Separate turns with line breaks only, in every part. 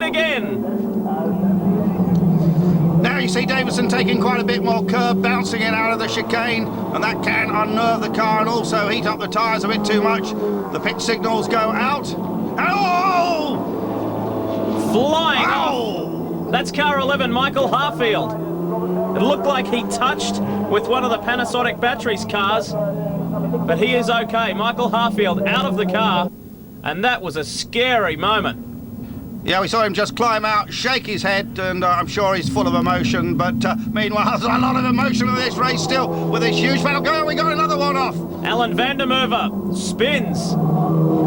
again.
Now you see Davison taking quite a bit more curb, bouncing in out of the chicane, and that can unnerve the car and also heat up the tyres a bit too much. The pitch signals go out. And oh!
Flying
Ow!
off. That's car 11, Michael Harfield. It looked like he touched with one of the Panasonic Batteries cars, but he is okay. Michael Harfield out of the car, and that was a scary moment.
Yeah, we saw him just climb out, shake his head, and I'm sure he's full of emotion. But meanwhile, there's a lot of emotion in this race still with this huge battle going on. We got another one off.
Alan van der Merwe spins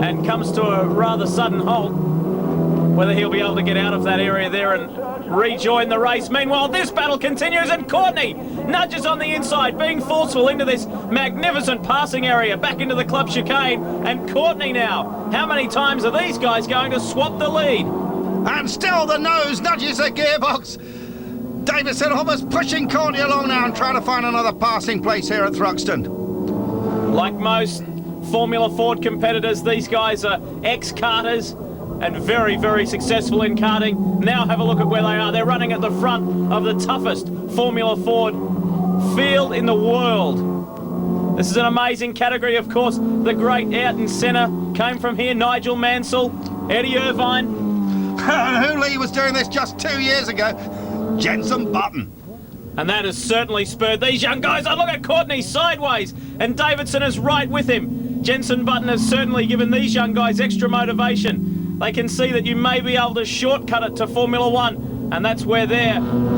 and comes to a rather sudden halt. Whether he'll be able to get out of that area there and rejoin the race. Meanwhile, this battle continues, and Courtney nudges on the inside, being forceful into this magnificent passing area, back into the club chicane. And Courtney now, how many times are these guys going to swap the lead?
And still the nose nudges the gearbox. Davison almost pushing Courtney along now and trying to find another passing place here at Thruxton.
Like most Formula Ford competitors, these guys are ex-karters and very, very successful in karting. Now have a look at where they are. They're running at the front of the toughest Formula Ford field in the world. This is an amazing category, of course. The great Ayrton Senna came from here. Nigel Mansell, Eddie Irvine.
Who Lee was doing this just 2 years ago? Jenson Button.
And that has certainly spurred these young guys. Oh, look at Courtney sideways, and Davidson is right with him. Jenson Button has certainly given these young guys extra motivation. They can see that you may be able to shortcut it to Formula One, and that's where their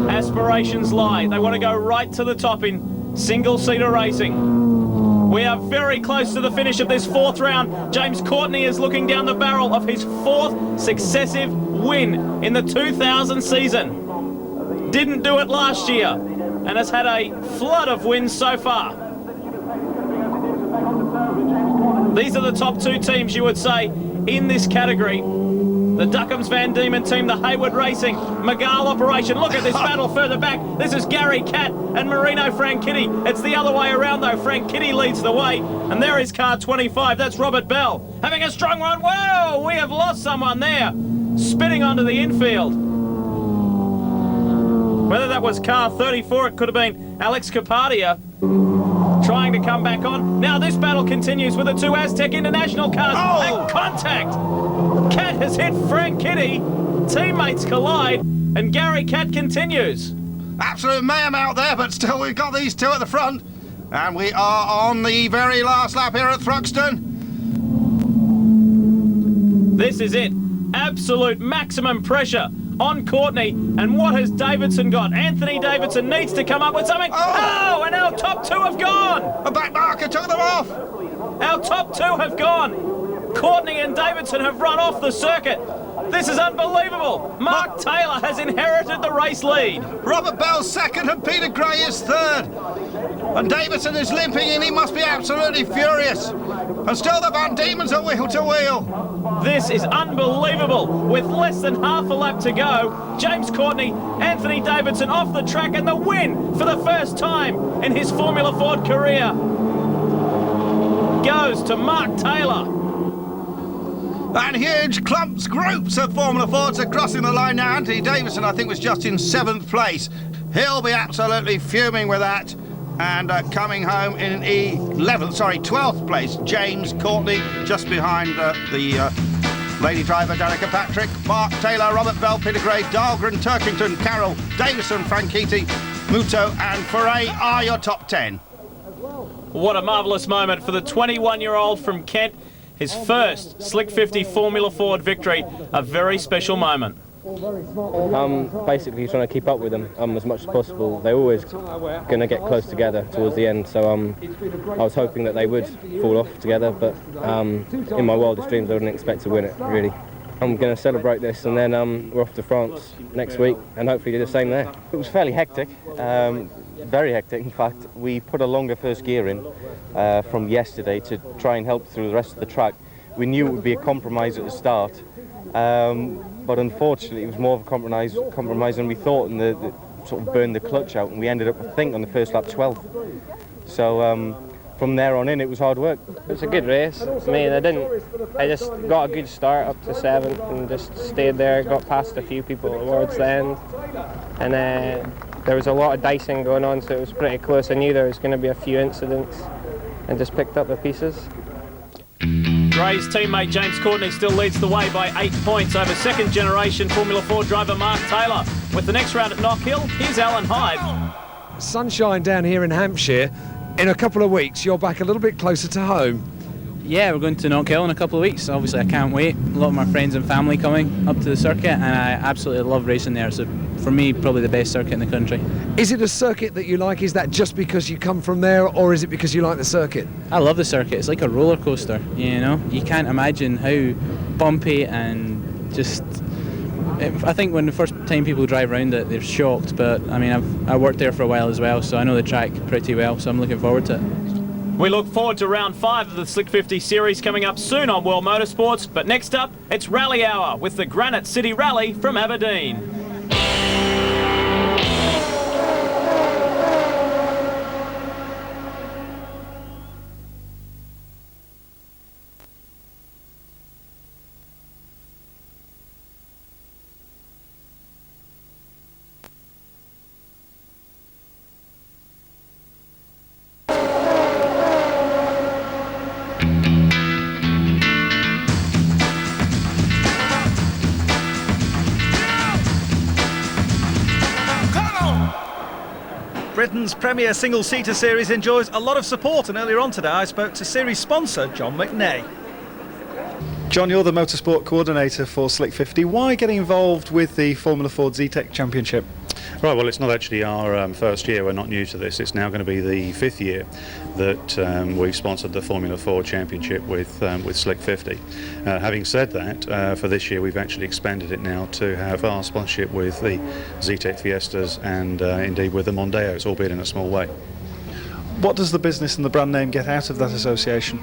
aspirations lie. They want to go right to the top in single-seater racing. We are very close to the finish of this fourth round. James Courtney is looking down the barrel of his fourth successive win in the 2000 season. Didn't do it last year, and has had a flood of wins so far. These are the top two teams, you would say, in this category. The Duckham's Van Diemen team, the Hayward Racing, Magal operation. Look at this battle further back. This is Gary Catt and Marino Franchitti. It's the other way around though. Franchitti leads the way, and there is car 25. That's Robert Bell having a strong run. Whoa, we have lost someone there. Spinning onto the infield. Whether that was car 34, it could have been Alex Capadia trying to come back on. Now this battle continues with the two Aztec International cars. And contact! Catt has hit Franchitti. Teammates collide, and Gary Catt continues.
Absolute mayhem out there, but still we've got these two at the front. And we are on the very last lap here at Thruxton.
This is it. Absolute maximum pressure on Courtney. And what has Davidson got? Anthony Davidson needs to come up with something. Oh, and our top two have gone.
A back marker took them off.
Our top two have gone. Courtney and Davidson have run off the circuit. This is unbelievable. Mark Taylor has inherited the race lead.
Robert Bell's second and Peter Gray is third. And Davidson is limping in. He must be absolutely furious. And still the Van Diemens are wheel to wheel.
This is unbelievable. With less than half a lap to go, James Courtney, Anthony Davidson off the track, and the win for the first time in his Formula Ford career goes to Mark Taylor.
And huge clumps, groups of Formula Fords are crossing the line now. Anthony Davidson, I think, was just in 7th place. He'll be absolutely fuming with that. And coming home in 12th place, James Courtney, just behind the lady driver, Danica Patrick, Mark Taylor, Robert Bell, Peter Gray, Dahlgren, Turkington, Carroll, Davison, Franchitti, Muto and Foray are your top 10.
What a marvellous moment for the 21-year-old from Kent. His first Slick 50 Formula Ford victory, a very special moment.
I'm basically trying to keep up with them as much as possible. They're always going to get close together towards the end, so I was hoping that they would fall off together, but in my wildest dreams I wouldn't expect to win it, really. I'm going to celebrate this, and then we're off to France next week and hopefully do the same there. It was fairly hectic, very hectic. In fact, we put a longer first gear in from yesterday to try and help through the rest of the track. We knew it would be a compromise at the start, but unfortunately it was more of a compromise than we thought, and the sort of burned the clutch out, and we ended up, I think, on the first lap 12th. So from there on in, it was hard work.
It was a good race. I mean, I just got a good start up to 7th and just stayed there, got past a few people towards the end. And there was a lot of dicing going on, so it was pretty close. I knew there was going to be a few incidents and just picked up the pieces.
Gray's teammate James Courtney still leads the way by 8 points over second generation Formula 4 driver Mark Taylor. With the next round at Knockhill, here's Alan Hyde.
Sunshine down here in Hampshire. In a couple of weeks, you're back a little bit closer to home.
Yeah, we're going to Knockhill in a couple of weeks. Obviously, I can't wait. A lot of my friends and family coming up to the circuit, and I absolutely love racing there. So, for me, probably the best circuit in the country.
Is it a circuit that you like? Is that just because you come from there, or is it because you like the circuit?
I love the circuit. It's like a roller coaster, you know? You can't imagine how bumpy and just... I think when the first time people drive around it, they're shocked, but I mean, I worked there for a while as well, so I know the track pretty well, so I'm looking forward to it.
We look forward to round 5 of the Slick 50 series coming up soon on World Motorsports, but next up, it's Rally Hour with the Granite City Rally from Aberdeen.
Britain's premier single-seater series enjoys a lot of support, and earlier on today I spoke to series sponsor John McNay. John, you're the motorsport coordinator for Slick 50. Why getting involved with the Formula Ford Zetec Championship?
Right, well, it's not actually our first year. We're not new to this. It's now going to be the 5th year that we've sponsored the Formula Ford Championship with Slick 50. Having said that, for this year we've actually expanded it now to have our sponsorship with the Zetec Fiestas and indeed with the Mondeos, albeit in a small way.
What does the business and the brand name get out of that association?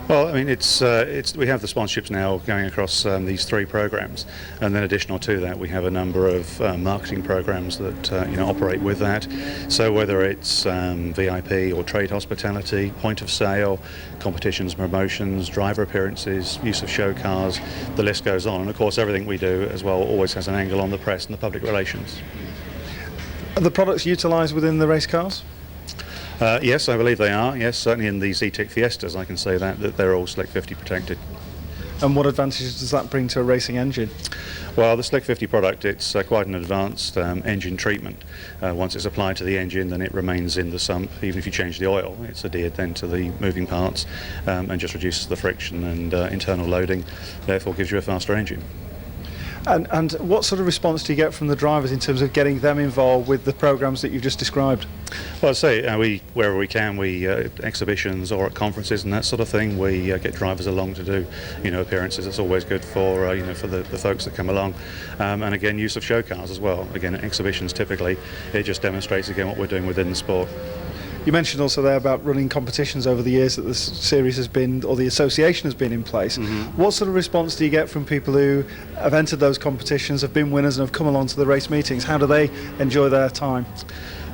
Well, I mean, we have the sponsorships now going across these 3 programs, and then additional to that, we have a number of marketing programs that operate with that. So whether it's VIP or trade hospitality, point of sale, competitions, promotions, driver appearances, use of show cars, the list goes on. And of course, everything we do as well always has an angle on the press and the public relations.
Are the products utilised within the race cars?
Yes, I believe they are. Yes, certainly in the Zetec Fiestas, I can say that they're all Slick 50 protected.
And what advantages does that bring to a racing engine?
Well, the Slick 50 product, it's quite an advanced engine treatment. Once it's applied to the engine, then it remains in the sump. Even if you change the oil, it's adhered then to the moving parts and just reduces the friction and internal loading, therefore gives you a faster engine.
And what sort of response do you get from the drivers in terms of getting them involved with the programs that you've just described?
Well, I'd say wherever we can, exhibitions or at conferences and that sort of thing, we get drivers along to do, appearances. It's always good for for the folks that come along, and again, use of show cars as well. Again, at exhibitions typically, it just demonstrates again what we're doing within the sport.
You mentioned also there about running competitions over the years that the series has been, or the association has been in place. Mm-hmm. What sort of response do you get from people who have entered those competitions, have been winners and have come along to the race meetings? How do they enjoy their time?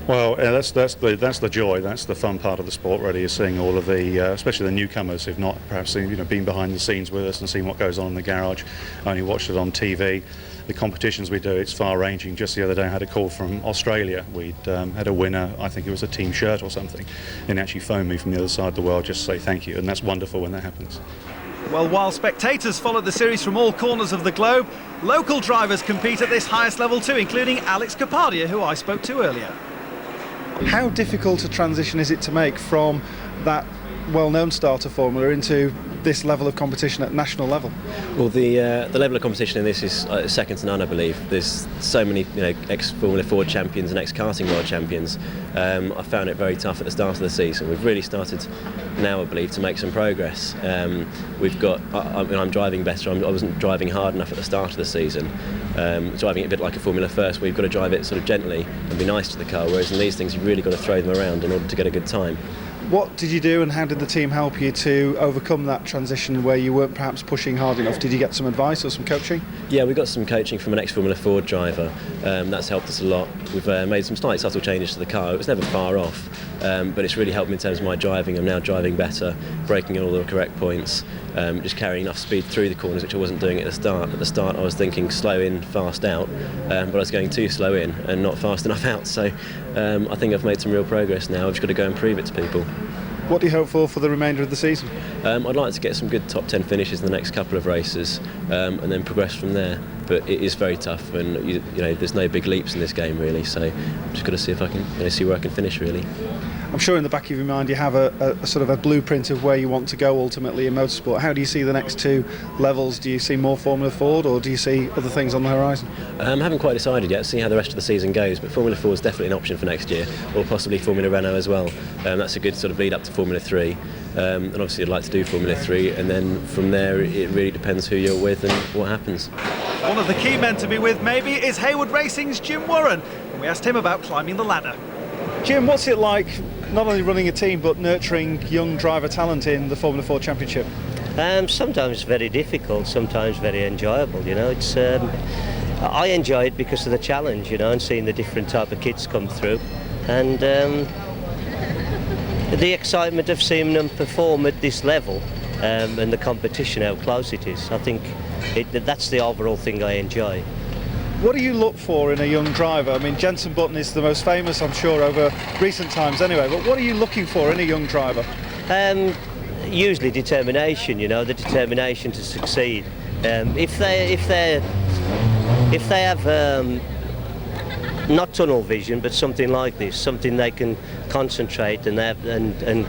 Well, that's the joy. That's the fun part of the sport. Really, is seeing all of the, especially the newcomers who've not perhaps been behind the scenes with us and seen what goes on in the garage, only watched it on TV. The competitions we do, it's far-ranging. Just the other day I had a call from Australia. We'd had a winner, I think it was a team shirt or something, and actually phoned me from the other side of the world just to say thank you, and that's wonderful when that happens.
Well, while spectators followed the series from all corners of the globe, local drivers compete at this highest level too, including Alex Kapadia, who I spoke to earlier. How difficult a transition is it to make from that well-known starter formula into this level of competition at national level?
Well, the level of competition in this is second to none, I believe. There's so many ex-Formula Ford champions and ex-karting world champions. I found it very tough at the start of the season. We've really started now, I believe, to make some progress. We've got, I'm driving better. I wasn't driving hard enough at the start of the season. Driving it a bit like a Formula First, where you've got to drive it sort of gently and be nice to the car, whereas in these things you've really got to throw them around in order to get a good time.
What did you do and how did the team help you to overcome that transition where you weren't perhaps pushing hard enough? Did you get some advice or some coaching? Yeah, we got some coaching from an ex-Formula Ford driver. That's helped us a lot. We've made some slight subtle changes to the car. It was never far off,
but it's really helped me in terms of my driving. I'm now driving better, braking at all the correct points, just carrying enough speed through the corners, which I wasn't doing at the start. At the start I was thinking slow in, fast out, but I was going too slow in and not fast enough out. So I think I've made some real progress now. I've just got to go and prove it to people.
What do you hope for the remainder of the season?
I'd like to get some good top 10 finishes in the next couple of races, and then progress from there. But it is very tough, and you know there's no big leaps in this game really. So I've just got to see if I can see where I can finish really.
I'm sure in the back of your mind you have a sort of a blueprint of where you want to go ultimately in motorsport. How do you see the next two levels? Do you see more Formula Ford, or do you see other things on the horizon?
I haven't quite decided yet. See how the rest of the season goes. But Formula 4 is definitely an option for next year, or possibly Formula Renault as well. That's a good sort of lead up to Formula 3. And obviously I'd like to do Formula 3, and then from there it really depends who you're with and what happens.
One of the key men to be with maybe is Hayward Racing's Jim Warren, and we asked him about climbing the ladder. Jim, what's it like not only running a team but nurturing young driver talent in the Formula 4 Championship?
Sometimes very difficult, sometimes very enjoyable. You know, it's I enjoy it because of the challenge, you know, and seeing the different type of kids come through, and the excitement of seeing them perform at this level, and the competition, how close it is. I think that's the overall thing I enjoy.
What do you look for in a young driver? I mean, Jenson Button is the most famous, I'm sure, over recent times anyway, but what are you looking for in a young driver?
Usually determination, you know, the determination to succeed. If they have not tunnel vision, but something like this, something they can concentrate and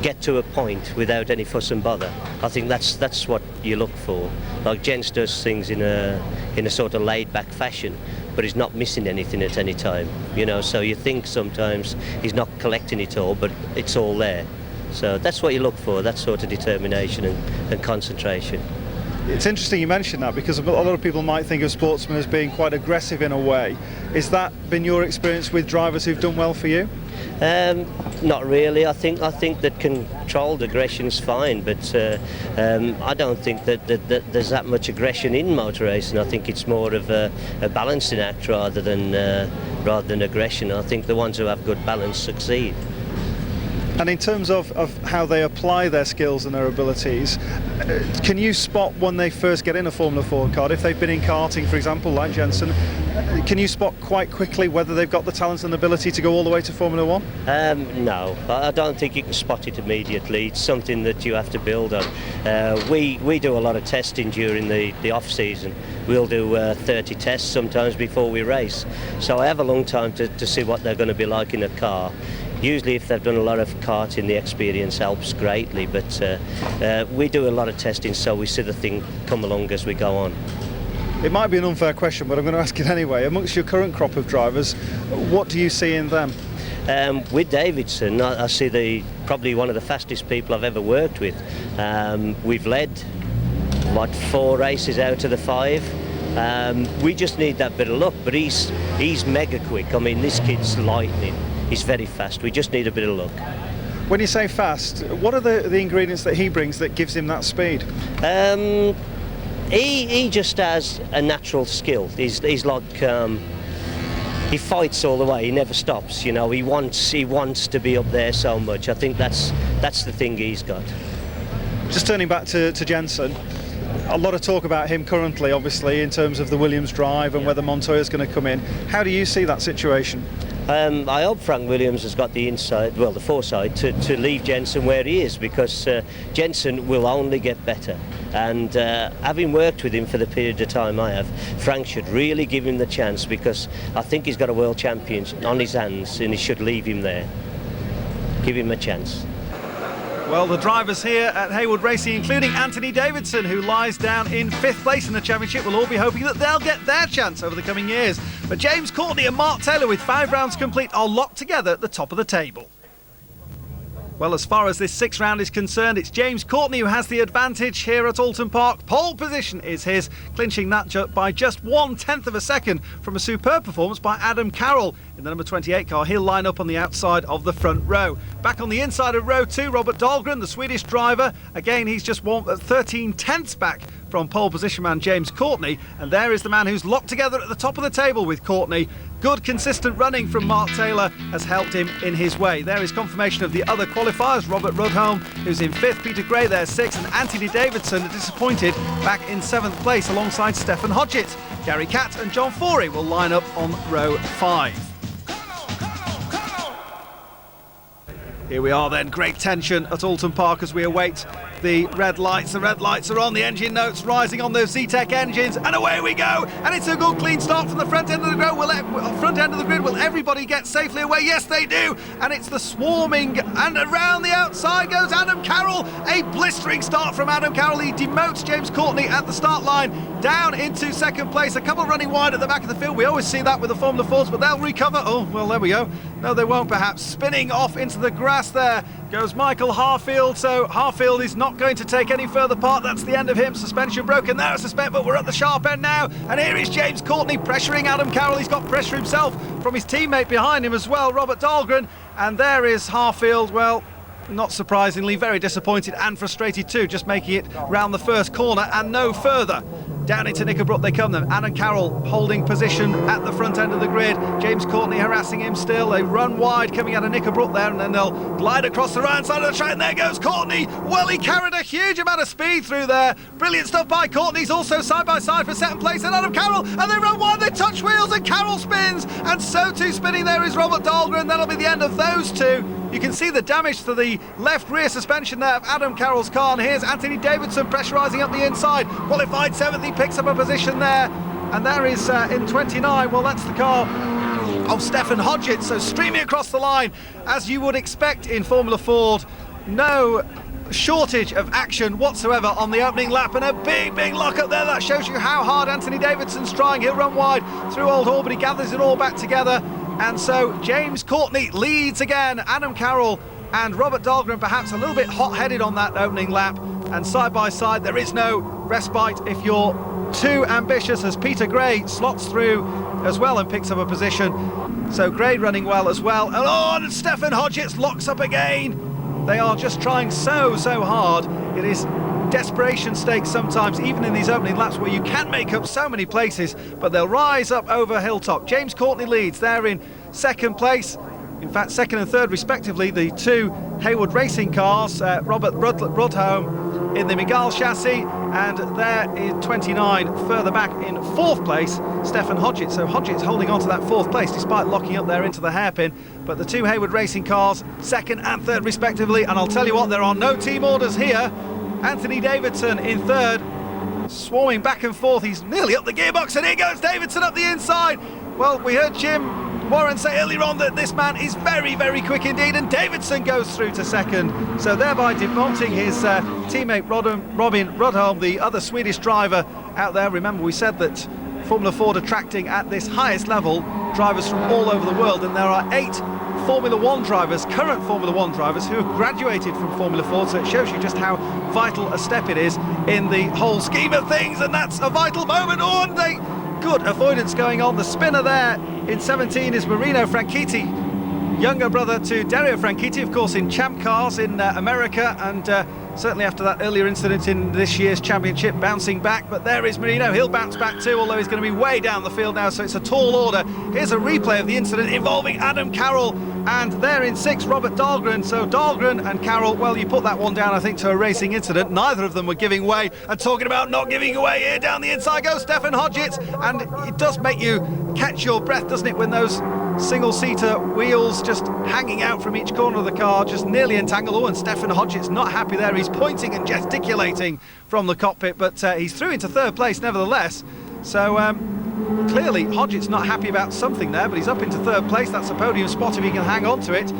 get to a point without any fuss and bother. I think that's what you look for. Like Jens does things in a sort of laid-back fashion, but he's not missing anything at any time. You know, so you think sometimes he's not collecting it all, but it's all there. So that's what you look for, that sort of determination and concentration.
It's interesting you mentioned that, because a lot of people might think of sportsmen as being quite aggressive in a way. Has that been your experience with drivers who've done well for you?
Not really. I think that controlled aggression's fine, but I don't think that there's that much aggression in motor racing. I think it's more of a balancing act rather than aggression. I think the ones who have good balance succeed.
And in terms of how they apply their skills and their abilities, can you spot when they first get in a Formula 4 car, if they've been in karting, for example, like Jenson, can you spot quite quickly whether they've got the talent and ability to go all the way to Formula 1?
No, I don't think you can spot it immediately. It's something that you have to build on. We do a lot of testing during the off-season. We'll do 30 tests sometimes before we race. So I have a long time to see what they're going to be like in a car. Usually if they've done a lot of karting, the experience helps greatly, but we do a lot of testing, so we see the thing come along as we go on.
It might be an unfair question, but I'm going to ask it anyway. Amongst your current crop of drivers, what do you see in them?
With Davidson, I see probably one of the fastest people I've ever worked with. We've led, 4 races out of the 5. We just need that bit of luck, but he's mega quick. I mean, this kid's lightning. He's very fast. We just need a bit of luck.
When you say fast, what are the ingredients that he brings that gives him that speed?
He just has a natural skill. He's like he fights all the way. He never stops. You know, he wants to be up there so much. I think that's the thing he's got.
Just turning back to Jenson. A lot of talk about him currently, obviously, in terms of the Williams drive and whether Montoya's going to come in. How do you see that situation?
I hope Frank Williams has got the foresight to leave Jenson where he is, because Jenson will only get better. And having worked with him for the period of time I have, Frank should really give him the chance, because I think he's got a world champion on his hands and he should leave him there. Give him a chance.
Well, the drivers here at Hayward Racing, including Anthony Davidson, who lies down in 5th place in the championship, will all be hoping that they'll get their chance over the coming years. But James Courtney and Mark Taylor, with 5 rounds complete, are locked together at the top of the table. Well, as far as this 6th round is concerned, it's James Courtney who has the advantage here at Alton Park. Pole position is his, clinching that by just 1/10 of a second from a superb performance by Adam Carroll. In the number 28 car, he'll line up on the outside of the front row. Back on the inside of row 2, Robert Dahlgren, the Swedish driver. Again, he's just 13/10 back from pole position man James Courtney, and there is the man who's locked together at the top of the table with Courtney. Good consistent running from Mark Taylor has helped him in his way. There is confirmation of the other qualifiers. Robert Rudholm, who's in 5th, Peter Gray there 6th, and Anthony Davidson, disappointed, back in 7th place alongside Stefan Hodgetts. Gary Catt and John Forey will line up on row 5. Here we are then, great tension at Alton Park as we await the red lights. The red lights are on, the engine notes rising on those Zetec engines, and away we go. And it's a good clean start from the front end of the grid. Will everybody get safely away? Yes, they do. And it's the swarming, and around the outside goes Adam Carroll. A blistering start from Adam Carroll. He demotes James Courtney at the start line, down into 2nd place. A couple running wide at the back of the field. We always see that with the Formula 4s, but they'll recover. Oh, well, there we go. No, they won't perhaps. Spinning off into the grass there goes Michael Harfield. So Harfield is not going to take any further part. That's the end of him. Suspension broken there, I suspect, but we're at the sharp end now. And here is James Courtney pressuring Adam Carroll. He's got pressure himself from his teammate behind him as well, Robert Dahlgren. And there is Harfield. Well, not surprisingly, very disappointed and frustrated too, just making it round the first corner and no further. Down into Knickerbrook they come then. Adam Carroll holding position at the front end of the grid. James Courtney harassing him still. They run wide coming out of Knickerbrook there, and then they'll glide across the right side of the track, and there goes Courtney. Well, he carried a huge amount of speed through there. Brilliant stuff by Courtney. He's also side by side for 2nd place, and Adam Carroll, and they run wide, they touch wheels, and Carroll spins, and so too spinning there is Robert Dahlgren. That'll be the end of those two. You can see the damage to the left rear suspension there of Adam Carroll's car, and here's Anthony Davidson pressurising up the inside. Qualified 7th, he picks up a position there, and there is in 29, well, that's the car of Stefan Hodgetts, so streaming across the line as you would expect in Formula Ford. No shortage of action whatsoever on the opening lap, and a big lock up there. That shows you how hard Anthony Davidson's trying. He'll run wide through Old Hall, but he gathers it all back together. And so James Courtney leads again. Adam Carroll and Robert Dahlgren perhaps a little bit hot-headed on that opening lap, and side by side there is no respite if you're too ambitious, as Peter Gray slots through as well and picks up a position. So Gray running well as well. And Stefan Hodgetts locks up again. They are just trying so hard. It is desperation stakes sometimes, even in these opening laps where you can make up so many places, but they'll rise up over Hilltop. James Courtney leads there in 2nd place. In fact, 2nd and 3rd respectively, the two Hayward Racing cars, Robert Rudholm in the Miguel chassis, and there in 29 further back in 4th place, Stefan Hodgetts. So Hodgetts holding on to that 4th place despite locking up there into the hairpin. But the two Hayward Racing cars, 2nd and 3rd respectively, and I'll tell you what, there are no team orders here. Anthony Davidson in 3rd, swarming back and forth. He's nearly up the gearbox, and here goes Davidson up the inside. Well, we heard Jim Warren say earlier on that this man is very quick indeed, and Davidson goes through to 2nd, so thereby demoting his teammate Robin Rudholm, the other Swedish driver out there. Remember, we said that Formula Ford attracting at this highest level drivers from all over the world, and there are 8 Formula 1 drivers, current Formula 1 drivers, who have graduated from Formula Ford, so it shows you just how vital a step it is in the whole scheme of things, and that's a vital moment. Oh, and good avoidance going on. The spinner there in 17 is Marino Franchitti, younger brother to Dario Franchitti, of course, in Champ Cars in America, and certainly after that earlier incident in this year's championship, bouncing back. But there is Marino, he'll bounce back too, although he's going to be way down the field now, so it's a tall order. Here's a replay of the incident involving Adam Carroll, and there in 6th, Robert Dahlgren. So Dahlgren and Carroll, well, you put that one down, I think, to a racing incident. Neither of them were giving way, and talking about not giving away, here down the inside goes Stefan Hodgetts, and it does make you catch your breath, doesn't it, when those single-seater wheels just hanging out from each corner of the car just nearly entangled. Oh, and Stefan Hodgetts not happy there. He's pointing and gesticulating from the cockpit, but he's through into 3rd place nevertheless. So clearly Hodgetts not happy about something there, but he's up into 3rd place. That's a podium spot if he can hang on to it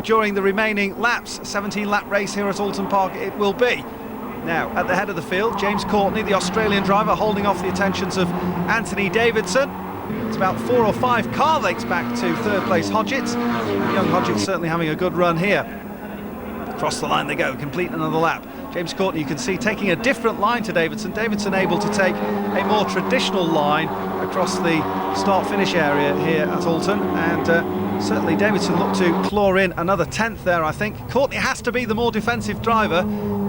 during the remaining laps. 17-lap race here at Alton Park it will be. Now, at the head of the field, James Courtney, the Australian driver, holding off the attentions of Anthony Davidson. It's about 4 or 5 car lengths back to 3rd place Hodgetts. Young Hodgetts certainly having a good run here. Across the line they go, complete another lap. James Courtney, you can see, taking a different line to Davidson. Davidson able to take a more traditional line across the start-finish area here at Alton, and certainly Davidson looked to claw in another 10th there, I think. Courtney has to be the more defensive driver.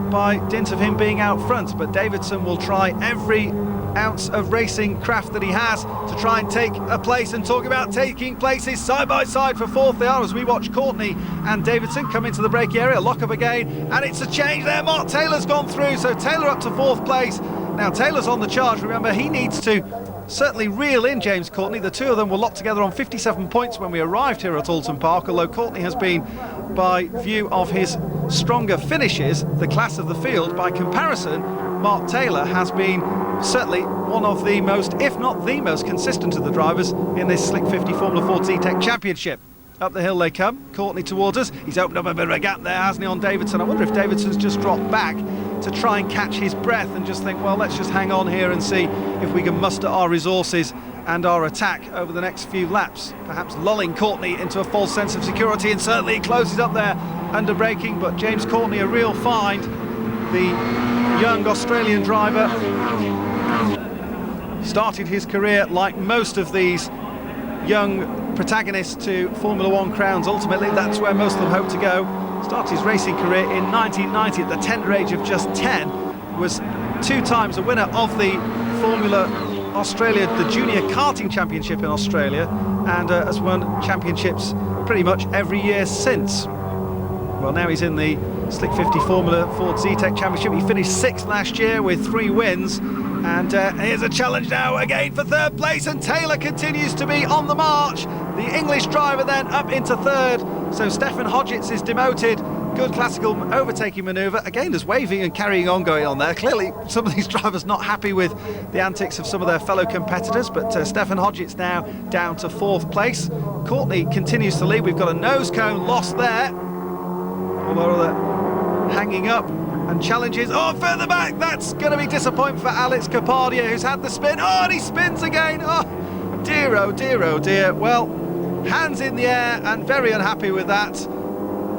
by dint of him being out front, but Davidson will try every ounce of racing craft that he has to try and take a place, and talk about taking places side by side for fourth they are as we watch Courtney and Davidson come into the braking area, lock up again, and it's a change there. Mark Taylor's gone through, so Taylor up to fourth place. Now Taylor's on the charge, remember he needs to certainly reel in James Courtney. The two of them were locked together on 57 points when we arrived here at Alton Park, although Courtney has been, by view of his stronger finishes, the class of the field. By comparison, Mark Taylor has been certainly one of the most, if not the most consistent of the drivers in this Slick 50 Formula Ford Zetec Championship. Up the hill they come, Courtney towards us. He's opened up a bit of a gap there, hasn't he, on Davidson? I wonder if Davidson's just dropped back to try and catch his breath and just think, well, let's just hang on here and see if we can muster our resources and our attack over the next few laps, perhaps lulling Courtney into a false sense of security, and certainly he closes up there under braking. But James Courtney, a real find, the young Australian driver, started his career like most of these young protagonists to Formula One crowns. Ultimately, that's where most of them hope to go. Started his racing career in 1990 at the tender age of just 10. Was 2 times a winner of the Formula Australia, the Junior Karting Championship in Australia, and has won championships pretty much every year since. Well, now he's in the Slick 50 Formula Ford Zetec Championship. He finished 6th last year with 3 wins. And here's a challenge now again for 3rd place, and Taylor continues to be on the march. The English driver then up into 3rd. So Stefan Hodgetts is demoted. Good classical overtaking manoeuvre. Again, there's waving and carrying on going on there. Clearly, some of these drivers not happy with the antics of some of their fellow competitors, but Stefan Hodgetts now down to 4th place. Courtney continues to lead. We've got a nose cone lost there. Although hanging up and challenges. Oh, further back, that's going to be disappointment for Alex Kapadia, who's had the spin. Oh, and he spins again. Oh dear, oh dear, oh dear. Well, hands in the air and very unhappy with that.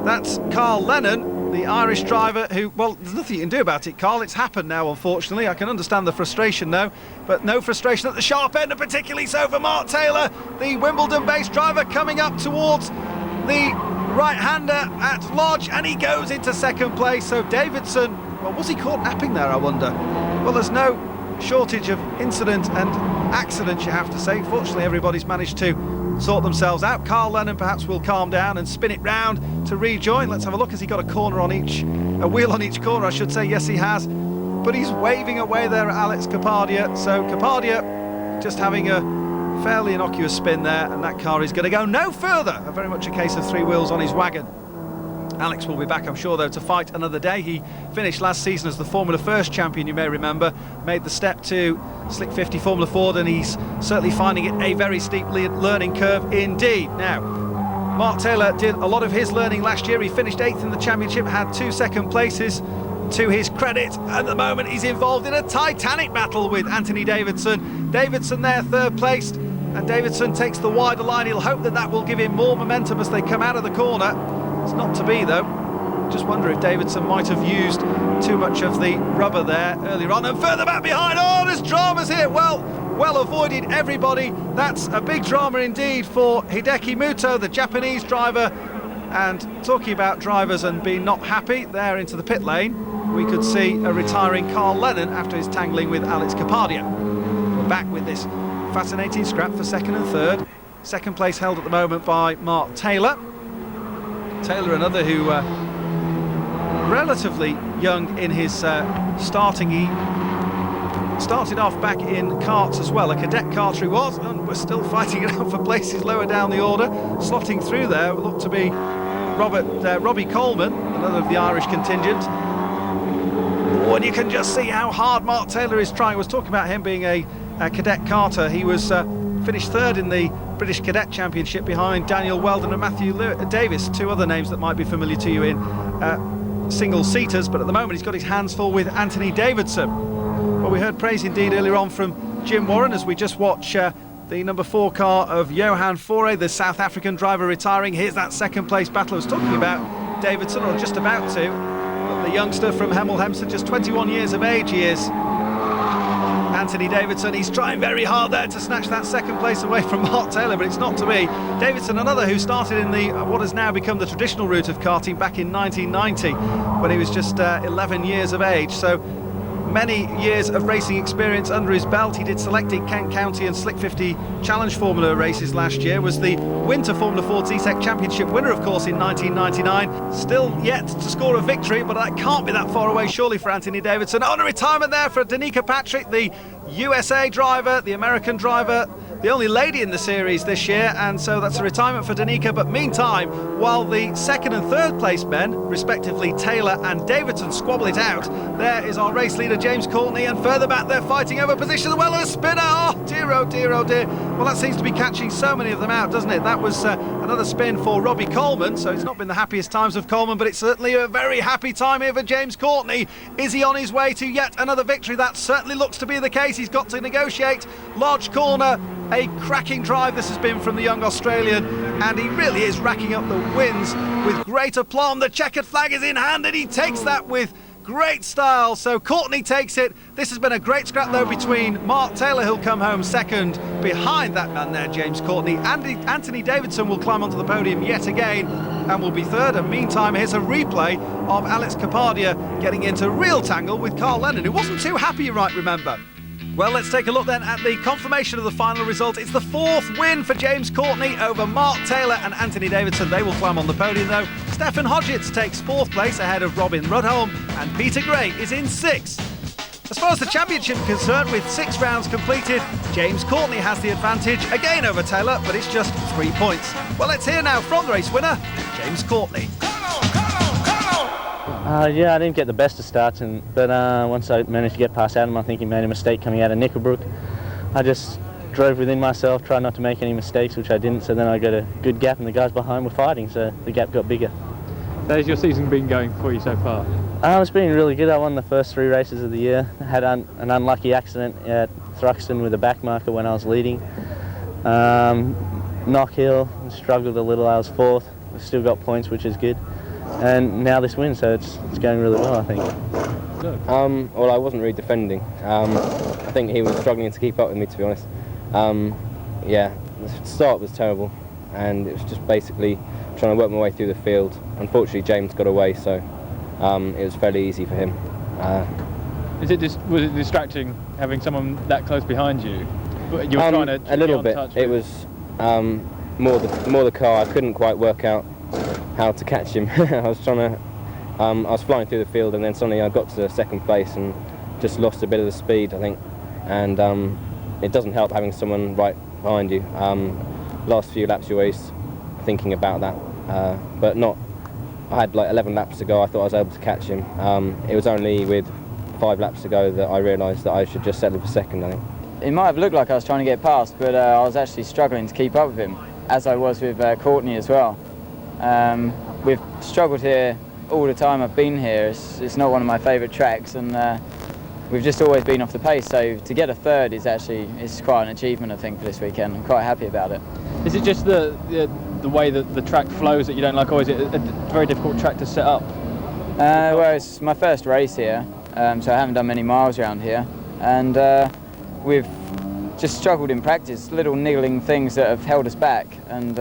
That's Carl Lennon, the Irish driver who, well, there's nothing you can do about it, Carl. It's happened now, unfortunately. I can understand the frustration though, but no frustration at the sharp end, and particularly so for Mark Taylor, the Wimbledon-based driver, coming up towards the right-hander at Lodge, and he goes into 2nd place. So Davidson, well, was he caught napping there, I wonder? Well, there's no shortage of incident and accidents, you have to say. Fortunately, everybody's managed to sort themselves out. Carl Lennon perhaps will calm down and spin it round to rejoin. Let's have a look. Has he got a wheel on each corner, I should say? Yes, he has. But he's waving away there at Alex Kapadia. So Kapadia just having a fairly innocuous spin there, and that car is going to go no further. Very much a case of 3 wheels on his wagon. Alex will be back, I'm sure, though, to fight another day. He finished last season as the Formula First champion, you may remember, made the step to Slick 50 Formula Ford, and he's certainly finding it a very steep learning curve indeed. Now, Mark Taylor did a lot of his learning last year. He finished 8th in the championship, had 2 second places to his credit. At the moment, he's involved in a titanic battle with Anthony Davidson. Davidson there, 3rd placed, and Davidson takes the wider line. He'll hope that that will give him more momentum as they come out of the corner. It's not to be, though. Just wonder if Davidson might have used too much of the rubber there earlier on. And further back behind, oh, there's dramas here. Well avoided, everybody. That's a big drama indeed for Hideki Muto, the Japanese driver. And talking about drivers and being not happy, there into the pit lane, we could see a retiring Carl Lennon after his tangling with Alex Kapadia. We're back with this fascinating scrap for 2nd and 3rd. 2nd place held at the moment by Mark Taylor. Taylor, another who relatively young in his starting. He started off back in karts as well, a cadet karter he was, and we're still fighting it out for places lower down the order. Slotting through there looked to be Robbie Coleman, another of the Irish contingent. Oh, and you can just see how hard Mark Taylor is trying. I was talking about him being a cadet karter. He was finished 3rd in the British Cadet Championship behind Daniel Weldon and Matthew Davis, 2 other names that might be familiar to you in single-seaters, but at the moment he's got his hands full with Anthony Davidson. Well, we heard praise indeed earlier on from Jim Warren as we just watch the number 4 car of Johan Fore, the South African driver, retiring. Here's that 2nd place battle I was talking about. Davidson, or just about to, but the youngster from Hemel Hempstead, just 21 years of age he is. And Anthony Davidson. He's trying very hard there to snatch that second place away from Mark Taylor, but it's not to be. Davidson, another who started in the what has now become the traditional route of karting back in 1990 when he was just 11 years of age. So many years of racing experience under his belt. He did selected Kent County and Slick 50 Challenge Formula races last year, was the Winter Formula Ford ZTEC Championship winner, of course, in 1999. Still yet to score a victory, but that can't be that far away, surely, for Anthony Davidson. On a retirement there for Danica Patrick, the USA driver, the American driver, the only lady in the series this year, and so that's a retirement for Danica. But meantime, while the second and third place men, respectively Taylor and Davidson, squabble it out, there is our race leader James Courtney, and further back they're fighting over position. Well, a spinner, oh dear, oh dear, oh dear. Well, that seems to be catching so many of them out, doesn't it? That was another spin for Robbie Coleman, so it's not been the happiest times of Coleman, but it's certainly a very happy time here for James Courtney. Is he on his way to yet another victory? That certainly looks to be the case. He's got to negotiate large corner. A cracking drive this has been from the young Australian, and he really is racking up the wins with great aplomb. The checkered flag is in hand, and he takes that with great style. So Courtney takes it. This has been a great scrap though between Mark Taylor, who'll come home second behind that man there, James Courtney. Anthony Davidson will climb onto the podium yet again and will be third. And meantime, here's a replay of Alex Capardia getting into real tangle with Carl Lennon, who wasn't too happy, you might remember. Well, let's take a look then at the confirmation of the final result. It's the fourth win for James Courtney over Mark Taylor and Anthony Davidson. They will climb on the podium though. Stefan Hodgetts takes fourth place ahead of Robin Rudholm, and Peter Gray is in sixth. As far as the championship is concerned, with 6 rounds completed, James Courtney has the advantage again over Taylor, but it's just 3 points. Well, let's hear now from the race winner, James Courtney.
Yeah, I didn't get the best of starts, but once I managed to get past Adam, I think he made a mistake coming out of Nickelbrook. I just drove within myself, tried not to make any mistakes, which I didn't, so then I got a good gap and the guys behind were fighting, so the gap got bigger.
How's your season been going for you so far?
It's been really good. I won the first 3 races of the year. I had an unlucky accident at Thruxton with a back marker when I was leading. Knock Hill, struggled a little, I was 4th. We've still got points, which is good. And now this win, so it's going really well, I think.
Well, I wasn't really defending. I think he was struggling to keep up with me, to be honest. Yeah, the start was terrible, and it was just basically trying to work my way through the field. Unfortunately, James got away, so it was fairly easy for him.
Was it distracting having someone that close behind you? You were trying to
a little bit. It was more the car. I couldn't quite work out how to catch him. I was flying through the field, and then suddenly I got to second place and just lost a bit of the speed, I think. And it doesn't help having someone right behind you. Last few laps you're always thinking about that, but not. I had like 11 laps to go. I thought I was able to catch him. It was only with 5 laps to go that I realised that I should just settle for second, I think.
It might have looked like I was trying to get past, but I was actually struggling to keep up with him, as I was with Courtney as well. We've struggled here all the time I've been here. It's not one of my favourite tracks, and we've just always been off the pace, so to get a third is quite an achievement, I think, for this weekend. I'm quite happy about it.
Is it just the way that the track flows that you don't like, or is it a very difficult track to set up?
Well, it's my first race here, so I haven't done many miles around here, and we've just struggled in practice, little niggling things that have held us back, and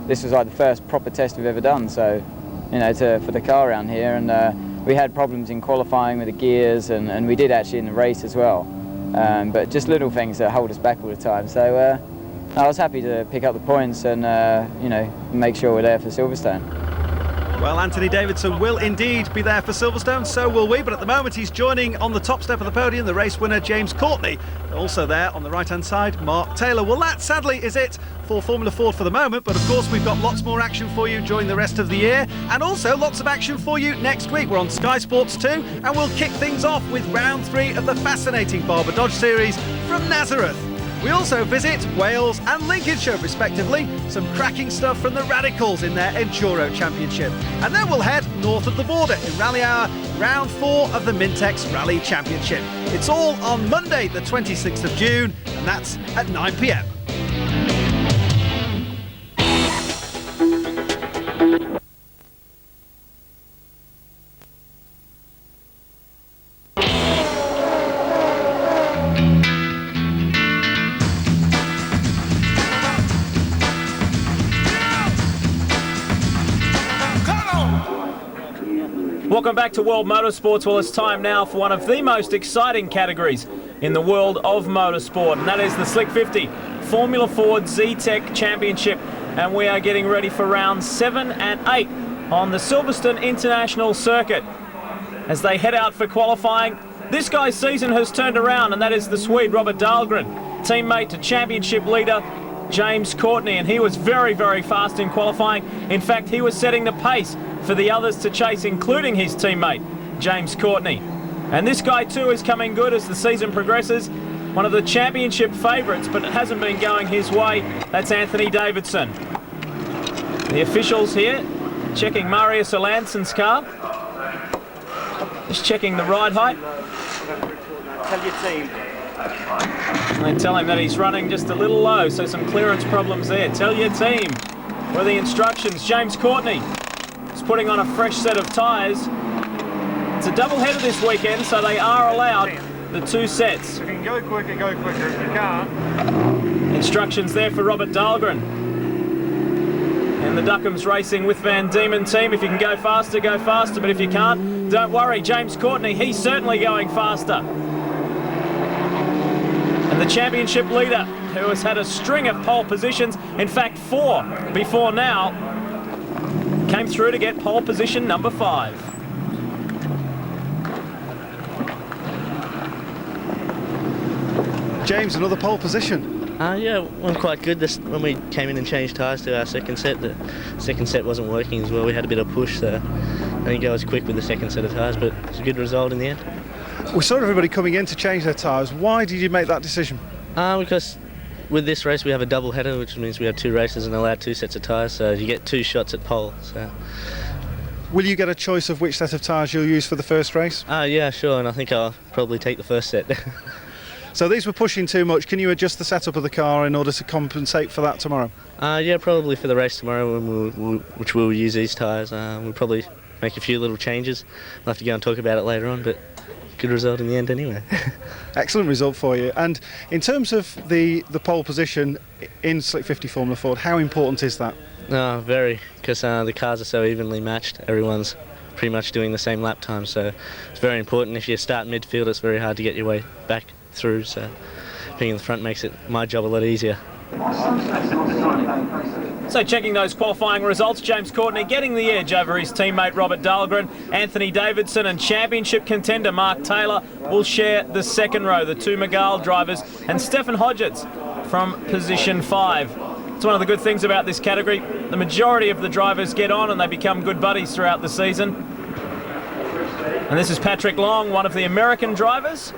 this was like the first proper test we've ever done, so for the car around here, and we had problems in qualifying with the gears, and we did actually in the race as well, but just little things that hold us back all the time, so I was happy to pick up the points and make sure we're there for Silverstone.
Well, Anthony Davidson will indeed be there for Silverstone, so will we, but at the moment he's joining on the top step of the podium the race winner James Courtney. Also there on the right hand side, Mark Taylor. Well, that sadly is it for Formula Ford for the moment, but of course we've got lots more action for you during the rest of the year, and also lots of action for you next week. We're on Sky Sports 2, and we'll kick things off with round 3 of the fascinating Barber Dodge series from Nazareth. We also visit Wales and Lincolnshire, respectively. Some cracking stuff from the Radicals in their Enduro Championship. And then we'll head north of the border in Rally Hour, round 4 of the Mintex Rally Championship. It's all on Monday, the 26th of June, and that's at 9 p.m.
Welcome back to World Motorsports. Well, it's time now for one of the most exciting categories in the world of motorsport, and that is the Slick 50 Formula Ford Zetec Championship. And we are getting ready for rounds 7 and 8 on the Silverstone International Circuit. As they head out for qualifying, this guy's season has turned around, and that is the Swede Robert Dahlgren, teammate to championship leader James Courtney, and he was very, very fast in qualifying. In fact, he was setting the pace for the others to chase, including his teammate, James Courtney. And this guy too is coming good as the season progresses. One of the championship favourites, but it hasn't been going his way. That's Anthony Davidson. The officials here checking Marius Erlandsen's car. Just checking the ride height.
Tell your team.
And they tell him that he's running just a little low, so some clearance problems there. Tell your team were the instructions. James Courtney is putting on a fresh set of tyres. It's a double header this weekend, so they are allowed the 2 sets.
If you can go quicker, go quicker. If you can't.
Instructions there for Robert Dahlgren. And the Duckham's racing with Van Diemen team. If you can go faster, but if you can't, don't worry. James Courtney, he's certainly going faster. And the championship leader, who has had a string of pole positions, in fact 4 before now, came through to get pole position number 5.
James, another pole position.
Yeah, went quite good when we came in and changed tyres to our second set. The second set wasn't working as well. We had a bit of push, so I didn't go as quick with the second set of tyres, but it was a good result in the end.
We saw everybody coming in to change their tyres. Why did you make that decision?
Because with this race we have a double header, which means we have 2 races and allowed 2 sets of tyres, so you get 2 shots at pole. So.
Will you get a choice of which set of tyres you'll use for the first race?
Yeah, sure, and I think I'll probably take the first set.
So these were pushing too much. Can you adjust the setup of the car in order to compensate for that tomorrow?
Yeah, probably for the race tomorrow, which we'll use these tyres. We'll probably make a few little changes. We'll have to go and talk about it later on, but good result in the end anyway.
Excellent result for you. And in terms of the pole position in Slick 50 Formula Ford, how important is that?
Very, because the cars are so evenly matched. Everyone's pretty much doing the same lap time, so it's very important. If you start midfield, it's very hard to get your way back through, so being in the front makes my job a lot easier.
So checking those qualifying results, James Courtney getting the edge over his teammate Robert Dahlgren. Anthony Davidson and championship contender Mark Taylor will share the second row. The 2 Megal drivers and Stefan Hodgetts from position 5. It's one of the good things about this category. The majority of the drivers get on and they become good buddies throughout the season. And this is Patrick Long, one of the American drivers.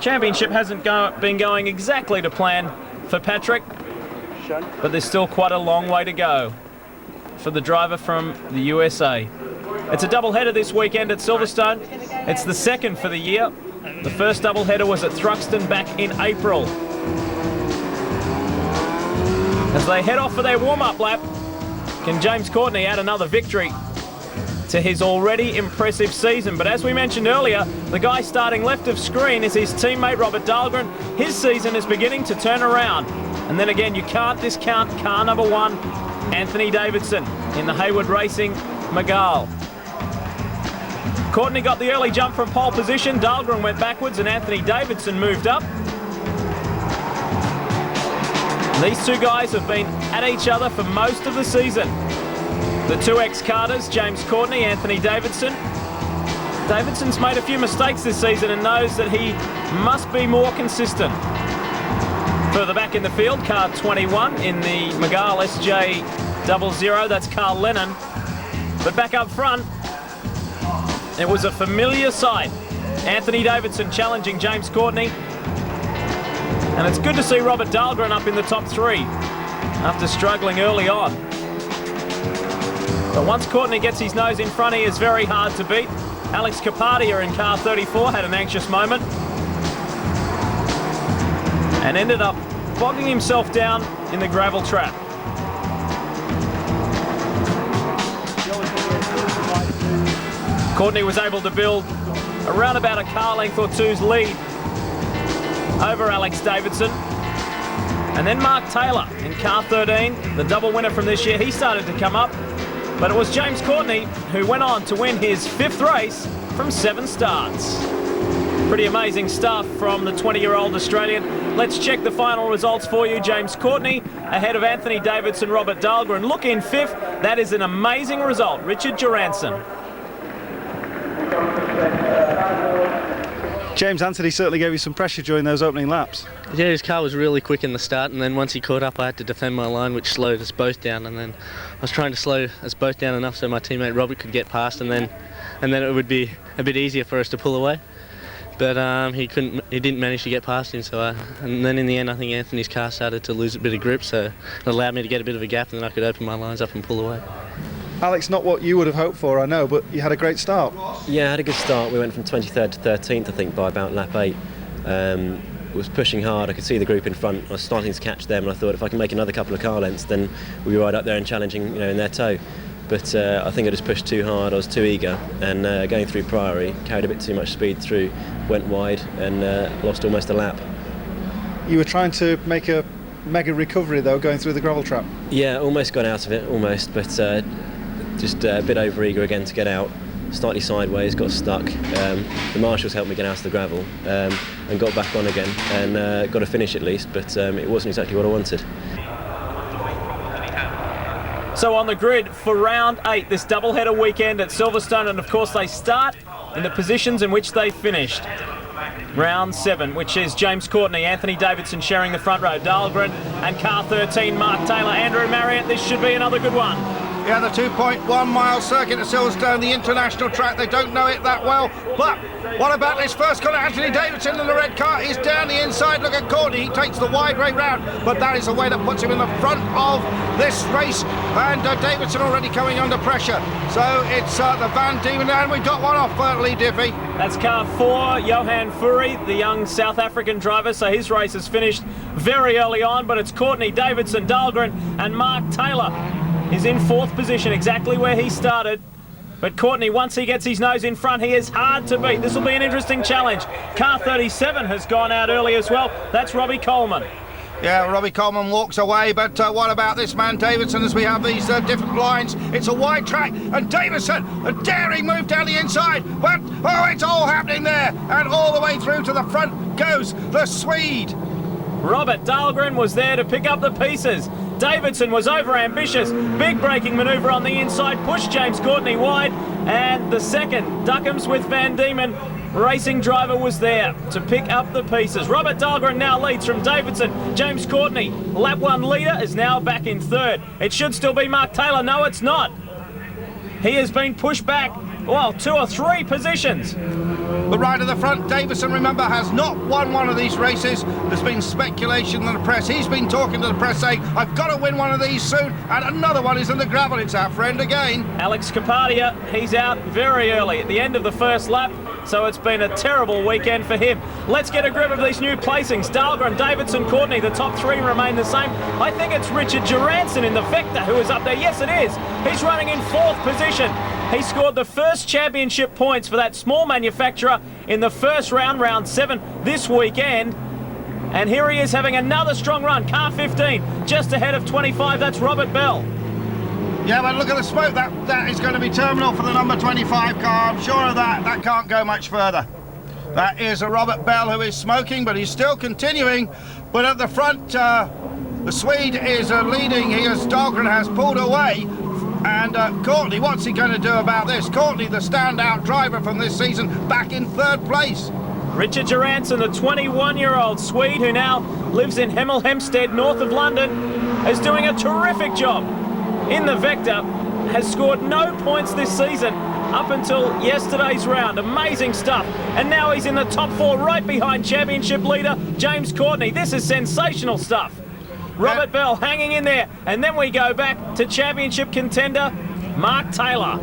Championship hasn't been going exactly to plan for Patrick, but there's still quite a long way to go for the driver from the USA. It's a doubleheader this weekend at Silverstone. It's the second for the year. The first doubleheader was at Thruxton back in April. As they head off for their warm-up lap, can James Courtney add another victory to his already impressive season? But as we mentioned earlier, the guy starting left of screen is his teammate Robert Dahlgren. His season is beginning to turn around. And then again, you can't discount car number 1, Anthony Davidson in the Hayward Racing Megal. Courtney got the early jump from pole position. Dahlgren went backwards and Anthony Davidson moved up. These 2 guys have been at each other for most of the season. The 2 ex-Carters, James Courtney, Anthony Davidson. Davidson's made a few mistakes this season and knows that he must be more consistent. Further back in the field, car 21 in the Megal SJ00, that's Carl Lennon. But back up front, it was a familiar sight. Anthony Davidson challenging James Courtney. And it's good to see Robert Dahlgren up in the top 3 after struggling early on. But once Courtney gets his nose in front, he is very hard to beat. Alex Kapadia in car 34 had an anxious moment and ended up bogging himself down in the gravel trap. Courtney was able to build around about a car length or 2's lead over Alex Davidson. And then Mark Taylor in car 13, the double winner from this year, he started to come up. But it was James Courtney who went on to win his 5th race from 7 starts. Pretty amazing stuff from the 20-year-old Australian. Let's check the final results for you. James Courtney ahead of Anthony Davidson, Robert Dahlgren. Look in 5th. That is an amazing result. Richard Joranson.
James, Anthony certainly gave you some pressure during those opening laps.
Yeah, his car was really quick in the start, and then once he caught up I had to defend my line, which slowed us both down, and then I was trying to slow us both down enough so my teammate Robert could get past, and then it would be a bit easier for us to pull away. But he didn't manage to get past him, and then in the end I think Anthony's car started to lose a bit of grip, so it allowed me to get a bit of a gap, and then I could open my lines up and pull away.
Alex, not what you would have hoped for, I know, but you had a great start.
Yeah, I had a good start. We went from 23rd to 13th, I think, by about lap 8. Was pushing hard. I could see the group in front. I was starting to catch them, and I thought if I can make another couple of car lengths, then we'll be right up there and challenging, in their tow. But I think I just pushed too hard. I was too eager, and going through Priory, carried a bit too much speed through, went wide, and lost almost a lap.
You were trying to make a mega recovery, though, going through the gravel trap.
Yeah, almost got out of it, almost, but just a bit over-eager again to get out. Slightly sideways, got stuck. The marshals helped me get out of the gravel and got back on again and got a finish at least, but it wasn't exactly what I wanted.
So on the grid for round 8, this doubleheader weekend at Silverstone, and of course they start in the positions in which they finished. Round 7, which is James Courtney, Anthony Davidson sharing the front row, Dahlgren and car 13, Mark Taylor, Andrew Marriott. This should be another good one.
Yeah, the 2.1 mile circuit at Silverstone, the international track, they don't know it that well. But what about this first corner? Anthony Davidson in the red car is down the inside. Look at Courtney, he takes the wide way round, but that is the way that puts him in the front of this race. And Davidson already coming under pressure. So it's the Van Diemen, and we got one off Lee Diffie.
That's car 4, Johan Furi, the young South African driver. So his race is finished very early on, but it's Courtney, Davidson, Dahlgren and Mark Taylor. He's in 4th position, exactly where he started. But Courtney, once he gets his nose in front, he is hard to beat. This will be an interesting challenge. Car 37 has gone out early as well. That's Robbie Coleman.
Yeah, Robbie Coleman walks away, but what about this man Davidson as we have these different lines? It's a wide track, and Davidson, a daring move down the inside, but it's all happening there, and all the way through to the front goes the Swede.
Robert Dahlgren was there to pick up the pieces. Davidson was over-ambitious. Big braking manoeuvre on the inside, pushed James Courtney wide, and the second, Duckham's with Van Diemen, racing driver was there to pick up the pieces. Robert Dahlgren now leads from Davidson. James Courtney, lap 1 leader, is now back in 3rd. It should still be Mark Taylor. No, it's not. He has been pushed back, 2 or 3 positions.
The right of the front, Davidson, remember, has not won one of these races. There's been speculation in the press. He's been talking to the press saying, I've got to win one of these soon, and another one is in the gravel. It's our friend again.
Alex Capadia, he's out very early at the end of the first lap, so it's been a terrible weekend for him. Let's get a grip of these new placings. Dahlgren, Davidson, Courtney, the top 3 remain the same. I think it's Richard Joranson in the Vector who is up there. Yes, it is. He's running in 4th position. He scored the first championship points for that small manufacturer in the first round, round 7, this weekend. And here he is having another strong run. Car 15, just ahead of 25. That's Robert Bell.
Yeah, but look at the smoke. That is going to be terminal for the number 25 car. I'm sure of that. That can't go much further. That is a Robert Bell who is smoking, but he's still continuing. But at the front, the Swede is leading. Dahlgren has pulled away. And Courtney, what's he going to do about this? Courtney, the standout driver from this season, back in 3rd place.
Richard Joranson, the 21-year-old Swede who now lives in Hemel Hempstead, north of London, is doing a terrific job in the Vector, has scored no points this season up until yesterday's round. Amazing stuff. And now he's in the top 4 right behind championship leader James Courtney. This is sensational stuff. Robert Bell hanging in there, and then we go back to championship contender Mark Taylor.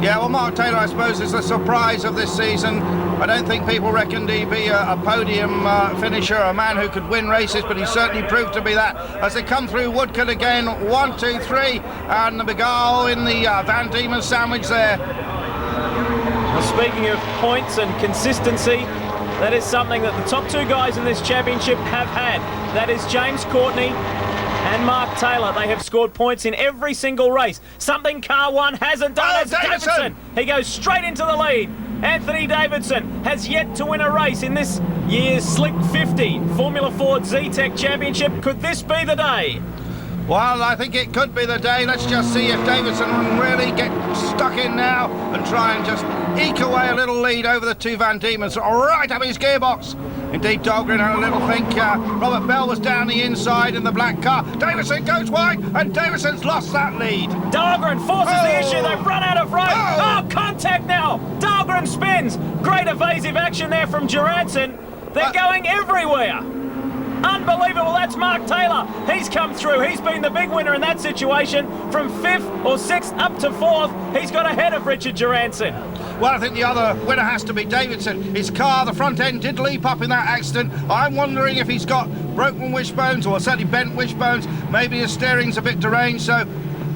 Yeah, well, Mark Taylor, I suppose, is the surprise of this season. I don't think people reckoned he'd be a podium finisher, a man who could win races, but he certainly proved to be that. As they come through Woodcote again, 1, 2, 3, and the Begall in the Van Diemen sandwich there.
Well, speaking of points and consistency, that is something that the top 2 guys in this championship have had. That is James Courtney and Mark Taylor. They have scored points in every single race. Something car 1 hasn't done. It's Davidson. He goes straight into the lead. Anthony Davidson has yet to win a race in this year's Slick 50 Formula Ford Zetec Championship. Could this be the day?
Well, I think it could be the day. Let's just see if Davidson can really get stuck in now and try and just eke away a little lead over the two Van Diemens right up his gearbox. Indeed, Dahlgren had a little think. Robert Bell was down the inside in the black car. Davidson goes wide, and Davidson's lost that lead.
Dahlgren forces the issue. They've run out of road. Oh, contact now. Dahlgren spins. Great evasive action there from Johansson. They're going everywhere. Unbelievable. That's Mark Taylor. He's come through. He's been the big winner in that situation. From 5th or 6th up to 4th, he's got ahead of Richard Johansson.
Well, I think the other winner has to be Davidson. His car, the front end, did leap up in that accident. I'm wondering if he's got broken wishbones or certainly bent wishbones. Maybe his steering's a bit deranged, so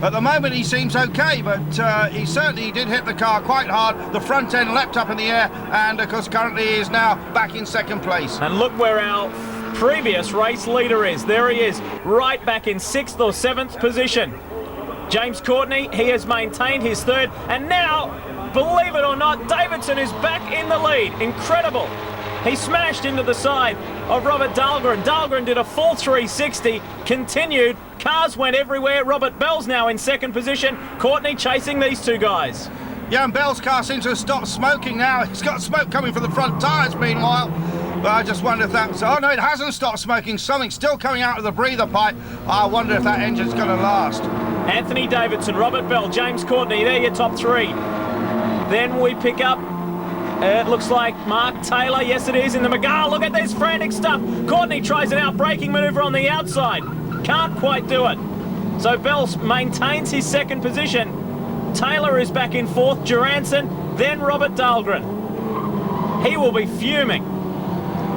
at the moment he seems okay, but he certainly did hit the car quite hard. The front end leapt up in the air, and of course currently he is now back in 2nd place.
And look where our previous race leader is. There he is, right back in 6th or 7th position. James Courtney, he has maintained his 3rd, and now, believe it or not, Davidson is back in the lead. Incredible. He smashed into the side of Robert Dahlgren. Dahlgren did a full 360, continued, cars went everywhere. Robert Bell's now in 2nd position. Courtney chasing these two guys.
Yeah, and Bell's car seems to have stopped smoking now. He's got smoke coming from the front tyres meanwhile. But I just wonder if that's... Oh, no, it hasn't stopped smoking. Something's still coming out of the breather pipe. I wonder if that engine's going to last.
Anthony Davidson, Robert Bell, James Courtney, they're your top 3. Then we pick up, it looks like Mark Taylor. Yes, it is, in the Mygale. Look at this frantic stuff. Courtney tries an out-braking manoeuvre on the outside. Can't quite do it. So Bell maintains his 2nd position. Taylor is back in 4th, Johansson, then Robert Dahlgren. He will be fuming.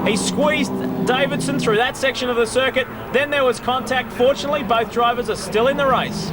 He squeezed Davidson through that section of the circuit. Then there was contact. Fortunately, both drivers are still in the race.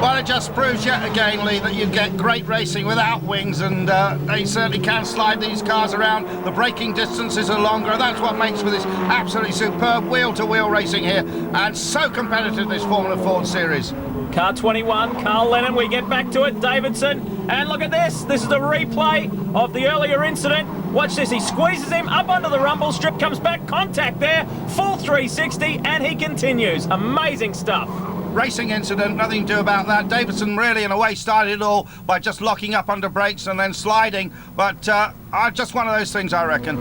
Well, it just proves yet again, Lee, that you get great racing without wings, and they certainly can slide these cars around. The braking distances are longer. That's what makes for this absolutely superb wheel-to-wheel racing here, and so competitive, this Formula Ford series.
Car 21, Carl Lennon, we get back to it, Davidson, and look at this. This is the replay of the earlier incident. Watch this, he squeezes him up under the rumble strip, comes back, contact there, full 360, and he continues. Amazing stuff.
Racing incident, nothing to do about that. Davidson really, in a way, started it all by just locking up under brakes and then sliding, but just one of those things, I reckon.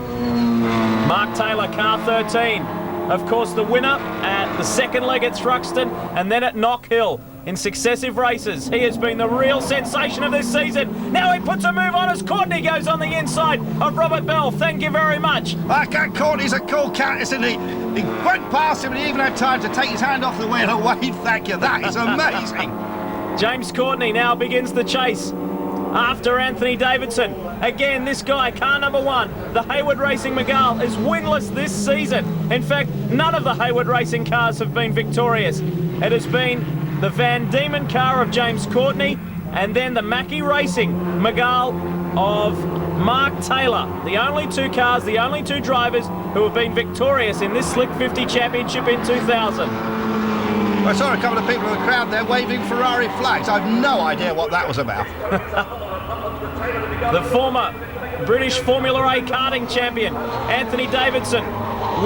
Mark Taylor, car 13. Of course, the winner at the 2nd leg at Thruxton and then at Knock Hill in successive races. He has been the real sensation of this season. Now he puts a move on as Courtney goes on the inside of Robert Bell. Thank you very much.
That Courtney's a cool cat, isn't he? He went past him and he even had time to take his hand off the wheel and wave. Thank you. That is amazing.
James Courtney now begins the chase after Anthony Davidson. Again, this guy, car number 1, the Hayward Racing Mygale, is winless this season. In fact, none of the Hayward Racing cars have been victorious. It has been the Van Diemen car of James Courtney and then the Mackie Racing Mygale of Mark Taylor. The only 2 cars, the only 2 drivers who have been victorious in this Slick 50 Championship in 2000.
I saw a couple of people in the crowd there waving Ferrari flags. I've no idea what that was about.
The former British Formula A karting champion, Anthony Davidson,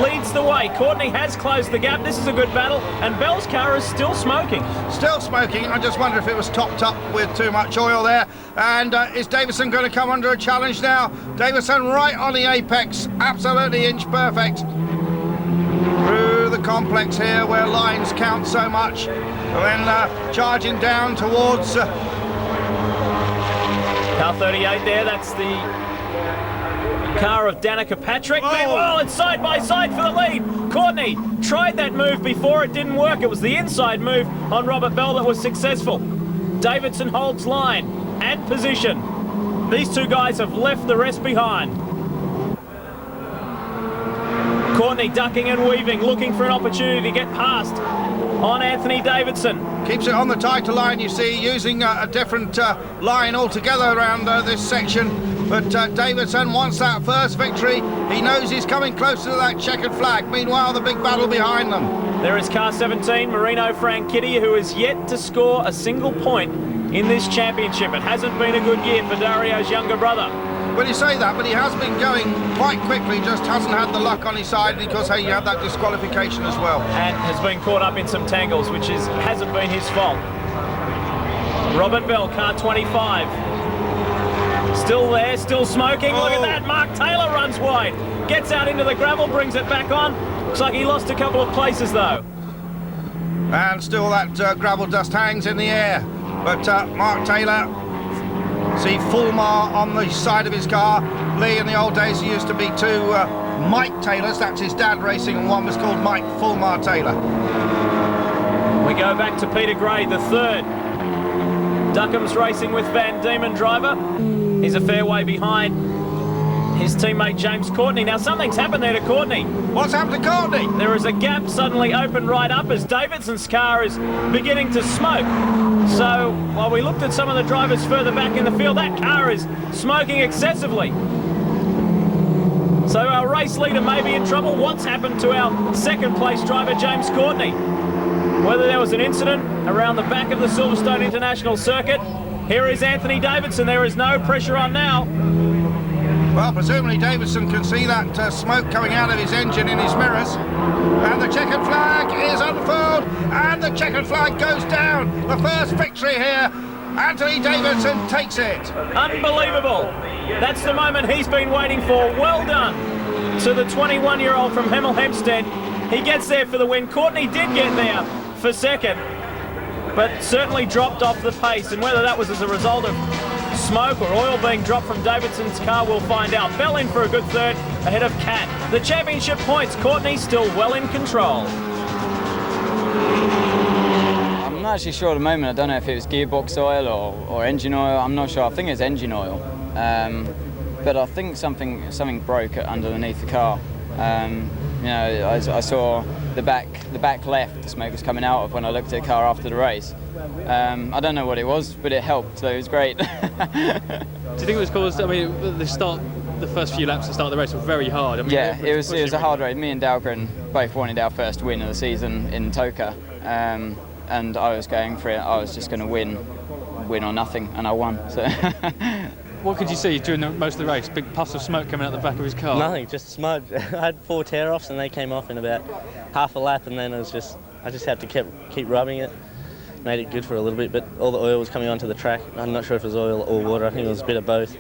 leads the way. Courtney has closed the gap. This is a good battle, and Bell's car is still smoking.
Still smoking. I just wonder if it was topped up with too much oil there. And is Davidson going to come under a challenge now? Davidson right on the apex, absolutely inch perfect. Through the complex here where lines count so much, and then charging down towards
car 38 there. That's the car of Danica Patrick. Meanwhile, it's side by side for the lead. Courtney tried that move before, it didn't work. It was the inside move on Robert Bell that was successful. Davidson holds line and position. These 2 guys have left the rest behind. Courtney ducking and weaving, looking for an opportunity to get past on Anthony Davidson.
Keeps it on the tighter line, you see, using a different line altogether around this section. But Davidson wants that first victory. He knows he's coming closer to that checkered flag. Meanwhile, the big battle behind them.
There is car 17, Marino Franchitti, who has yet to score a single point in this championship. It hasn't been a good year for Dario's younger brother.
Well, you say that, but he has been going quite quickly, just hasn't had the luck on his side because he had that disqualification as well.
And has been caught up in some tangles, which hasn't been his fault. Robert Bell, car 25. Still there, still smoking. Look at that. Mark Taylor runs wide. Gets out into the gravel, brings it back on. Looks like he lost a couple of places, though.
And still that gravel dust hangs in the air. But Mark Taylor, see Fulmar on the side of his car. Lee, in the old days, he used to be two Mike Taylors. That's his dad racing, and one was called Mike Fulmar Taylor.
We go back to Peter Gray, the third. Duckham's racing with Van Diemen driver. He's a fair way behind his teammate James Courtney. Now something's happened there to Courtney.
What's happened to Courtney?
There is a gap suddenly opened right up as Davidson's car is beginning to smoke. So while we looked at some of the drivers further back in the field, that car is smoking excessively. So our race leader may be in trouble. What's happened to our second place driver James Courtney? Whether there was an incident around the back of the Silverstone International Circuit. Here is Anthony Davidson. There is no pressure on now.
Well, presumably Davidson can see that smoke coming out of his engine in his mirrors. And the checkered flag is unfurled, and the checkered flag goes down. The first victory here. Anthony Davidson takes it.
Unbelievable. That's the moment he's been waiting for. Well done to the 21-year-old from Hemel Hempstead. He gets there for the win. Courtney did get there for second, but certainly dropped off the pace, and whether that was as a result of smoke or oil being dropped from Davidson's car, we'll find out. Bell in for a good third ahead of Cat. The championship points, Courtney still well in control.
I'm not actually sure at the moment. I don't know if it was gearbox oil or engine oil. I'm not sure. I think it's engine oil, but I think something broke underneath the car. You know, I saw the back left, the smoke was coming out of when I looked at the car after the race. I don't know what it was, but it helped, so it was great.
Do you think it was caused? I mean, the first few laps to start the race were very hard. I mean,
yeah, it was a hard race. Me and Dahlgren both wanted our first win of the season in Toka, and I was going for it. I was just going to win or nothing, and I won. So.
What could you see during most of the race? Big puffs of smoke coming out the back of his car?
Nothing, just smudge. I had 4 tear-offs and they came off in about half a lap, and then I just had to keep rubbing it. Made it good for a little bit, but all the oil was coming onto the track. I'm not sure if it was oil or water. I think it was a bit of both.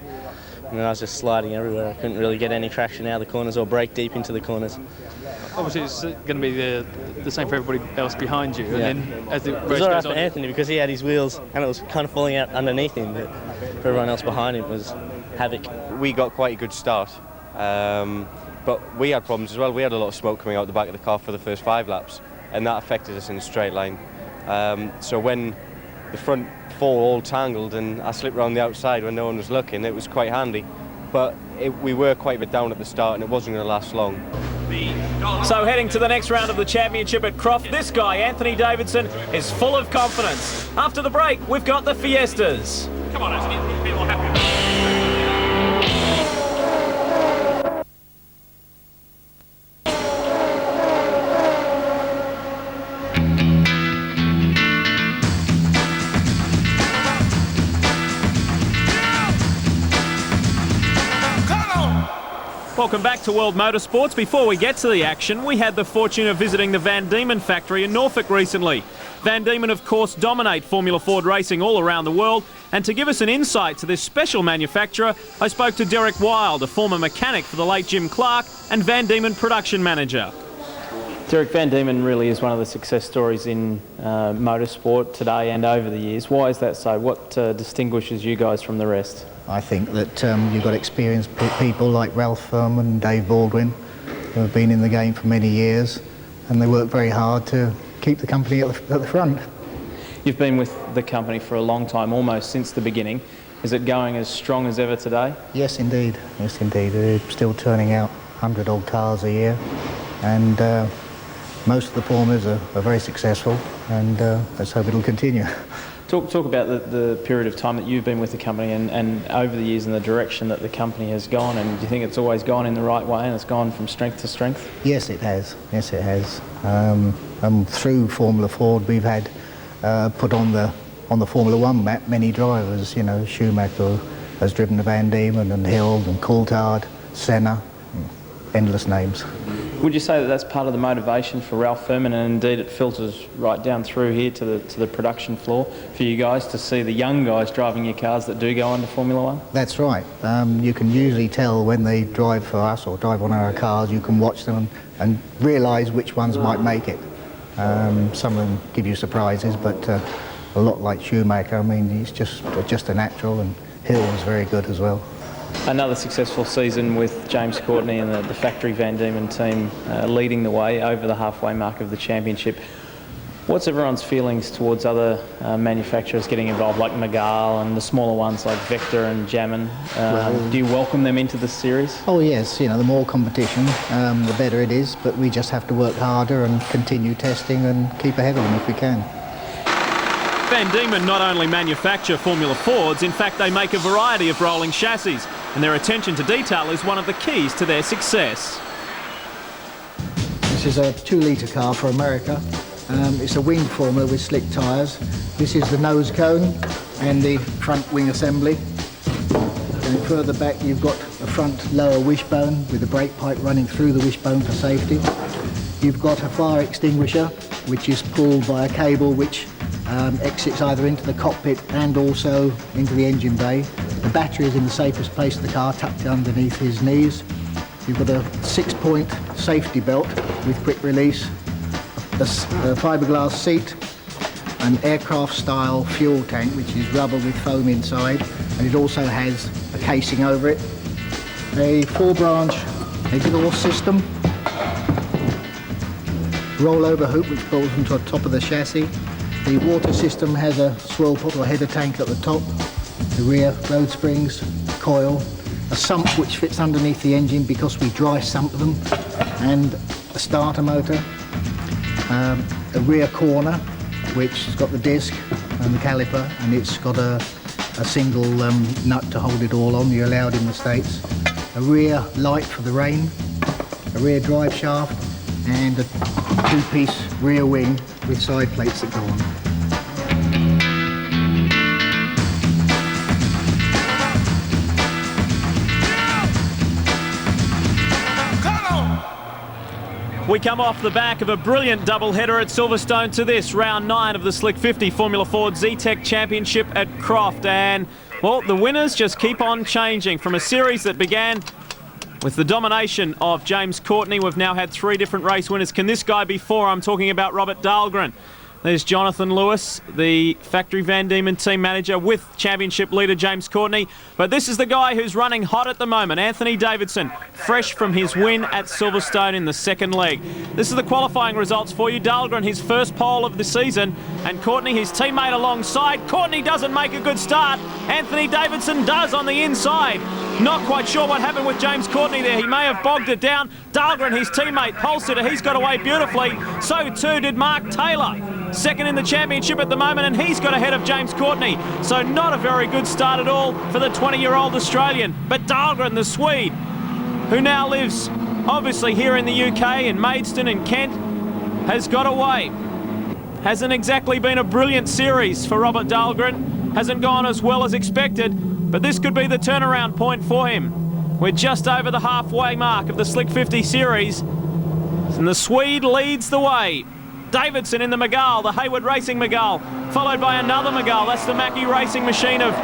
And then I was just sliding everywhere. I couldn't really get any traction out of the corners or brake deep into the corners.
Obviously, it's going to be the same for everybody else behind you.
Yeah.
And then as the race
it was all right
goes
for
on,
Anthony because he had his wheels and it was kind of falling out underneath him. But for everyone else behind him, it was havoc.
We got quite a good start, but we had problems as well. We had a lot of smoke coming out the back of the car for the first 5 laps, and that affected us in a straight line. So when the front 4 all tangled and I slipped around the outside when no one was looking, it was quite handy. But we were quite a bit down at the start and it wasn't going to last long.
So heading to the next round of the championship at Croft, this guy, Anthony Davidson, is full of confidence. After the break, we've got the Fiestas. Come on, let's get people happy. Welcome back to World Motorsports. Before we get to the action, we had the fortune of visiting the Van Diemen factory in Norfolk recently. Van Diemen, of course, dominate Formula Ford racing all around the world. And to give us an insight to this special manufacturer, I spoke to Derek Wild, a former mechanic for the late Jim Clark and Van Diemen production manager.
Derek, Van Diemen really is one of the success stories in motorsport today and over the years. Why is that so? What distinguishes you guys from the rest?
I think that you've got experienced people like Ralph Furman and Dave Baldwin who have been in the game for many years, and they work very hard to keep the company at the front.
You've been with the company for a long time, almost since the beginning. Is it going as strong as ever today?
Yes, indeed. Yes, indeed. They're still turning out 100-odd cars a year, and most of the formulas are very successful, and let's hope it'll continue.
Talk about the period of time that you've been with the company and over the years and the direction that the company has gone, and do you think it's always gone in the right way and it's gone from strength to strength?
Yes, it has. Yes, it has. Through Formula Ford, we've had put on the Formula One map many drivers. You know, Schumacher has driven the Van Diemen and Hill and Coulthard, Senna, endless names.
Would you say that that's part of the motivation for Ralph Furman, and indeed it filters right down through here to the production floor for you guys to see the young guys driving your cars that do go on to Formula One?
That's right. You can usually tell when they drive for us or drive on our cars. You can watch them and realise which ones might make it. Some of them give you surprises, but a lot like Schumacher, I mean, he's just a natural, and Hill was very good as well.
Another successful season with James Courtney and the factory Van Diemen team leading the way over the halfway mark of the championship. What's everyone's feelings towards other manufacturers getting involved, like Magal and the smaller ones like Vector and Jamin? Do you welcome them into the series?
Oh yes, you know, the more competition, the better it is, but we just have to work harder and continue testing and keep ahead of them if we can.
Van Diemen not only manufacture Formula Fords, in fact they make a variety of rolling chassis, and their attention to detail is one of the keys to their success.
This is a 2-litre car for America. It's a wing former with slick tyres. This is the nose cone and the front wing assembly. And further back you've got a front lower wishbone with a brake pipe running through the wishbone for safety. You've got a fire extinguisher which is pulled by a cable which exits either into the cockpit and also into the engine bay. The battery is in the safest place of the car, tucked underneath his knees. You've got a 6-point safety belt with quick release, a fiberglass seat, an aircraft-style fuel tank which is rubber with foam inside, and it also has a casing over it. A 4-branch exhaust system, rollover hoop which bolts onto the top of the chassis. The water system has a swirl pot or header tank at the top, the rear road springs, coil, a sump which fits underneath the engine because we dry sump them, and a starter motor, a rear corner which has got the disc and the caliper, and it's got a single nut to hold it all on. You're allowed in the States. A rear light for the rain, a rear drive shaft, and a 2-piece rear wing with side plates that go on.
We come off the back of a brilliant double-header at Silverstone to this, round 9 of the Slick 50 Formula Ford Zetec Championship at Croft. And, well, the winners just keep on changing. From a series that began with the domination of James Courtney, we've now had 3 different race winners. Can this guy be 4? I'm talking about Robert Dahlgren. There's Jonathan Lewis, the factory Van Diemen team manager with championship leader James Courtney. But this is the guy who's running hot at the moment, Anthony Davidson, fresh from his win at Silverstone in the second leg. This is the qualifying results for you. Dahlgren, his first pole of the season, and Courtney, his teammate alongside. Courtney doesn't make a good start. Anthony Davidson does on the inside. Not quite sure what happened with James Courtney there. He may have bogged it down. Dahlgren, his teammate, pole sitter, he's got away beautifully. So too did Mark Taylor. Second in the championship at the moment, and he's got ahead of James Courtney. So not a very good start at all for the 20-year-old Australian. But Dahlgren, the Swede, who now lives obviously here in the UK in Maidstone and Kent, has got away. Hasn't exactly been a brilliant series for Robert Dahlgren. Hasn't gone as well as expected, but this could be the turnaround point for him. We're just over the halfway mark of the Slick 50 series, and the Swede leads the way. Davidson in the Magal, the Hayward Racing Magal, followed by another Magal. That's the Mackie Racing machine of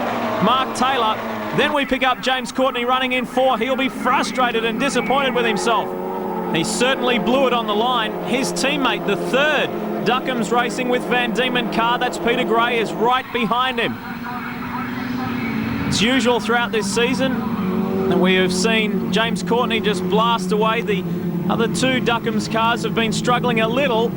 Mark Taylor. Then we pick up James Courtney running in 4. He'll be frustrated and disappointed with himself. He certainly blew it on the line. His teammate, the 3rd Duckham's Racing with Van Diemen car, that's Peter Gray, is right behind him. It's usual throughout this season, and we have seen James Courtney just blast away. The other 2 Duckham's cars have been struggling a little,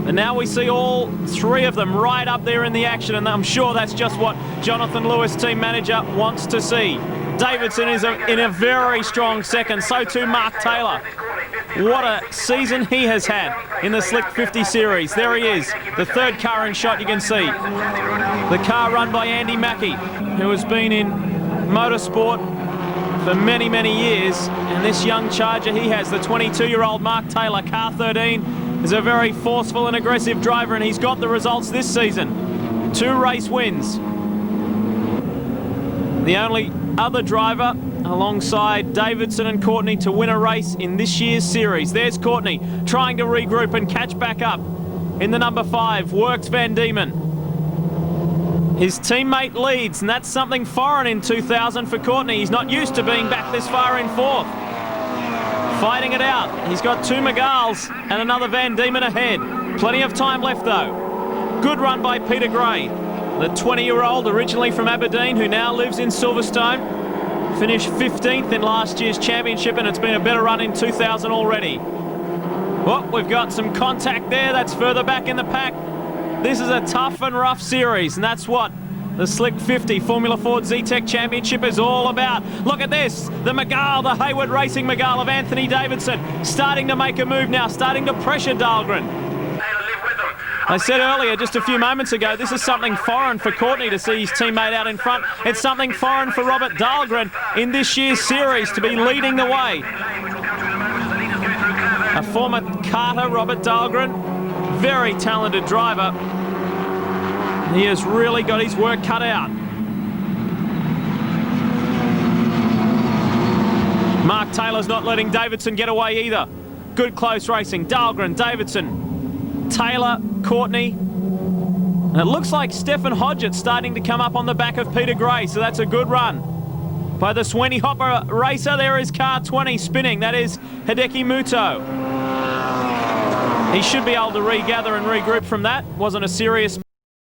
and now we see all 3 of them right up there in the action, and I'm sure that's just what Jonathan Lewis, team manager, wants to see. Davidson is in a very strong second, so too Mark Taylor. What a season he has had in the Slick 50 series. There he is, the 3rd car in shot, you can see. The car run by Andy Mackey, who has been in motorsport for many, many years, and this young charger he has, the 22-year-old Mark Taylor, car 13, is a very forceful and aggressive driver, and he's got the results this season. 2 race wins. The only other driver alongside Davidson and Courtney to win a race in this year's series. There's Courtney trying to regroup and catch back up in the number 5, Works Van Diemen. His teammate leads, and that's something foreign in 2000 for Courtney. He's not used to being back this far in 4th. Fighting it out. He's got 2 Megals and another Van Diemen ahead. Plenty of time left though. Good run by Peter Gray, the 20-year-old originally from Aberdeen who now lives in Silverstone. Finished 15th in last year's championship, and it's been a better run in 2000 already. Well, we've got some contact there. That's further back in the pack. This is a tough and rough series, and that's what the Slick 50 Formula Ford Zetec Championship is all about. Look at this, the Megale, the Hayward Racing Megale of Anthony Davidson, starting to make a move now, starting to pressure Dahlgren. I said earlier, just a few moments ago, this is something foreign for Courtney to see his teammate out in front. It's something foreign for Robert Dahlgren in this year's series to be leading the way. A former karter, Robert Dahlgren, very talented driver. He has really got his work cut out. Mark Taylor's not letting Davidson get away either. Good close racing. Dahlgren, Davidson, Taylor, Courtney. And it looks like Stefan Hodgett starting to come up on the back of Peter Gray, so that's a good run by the Sweeney Hopper racer. There is car 20 spinning. That is Hideki Muto. He should be able to regather and regroup from that. Wasn't a serious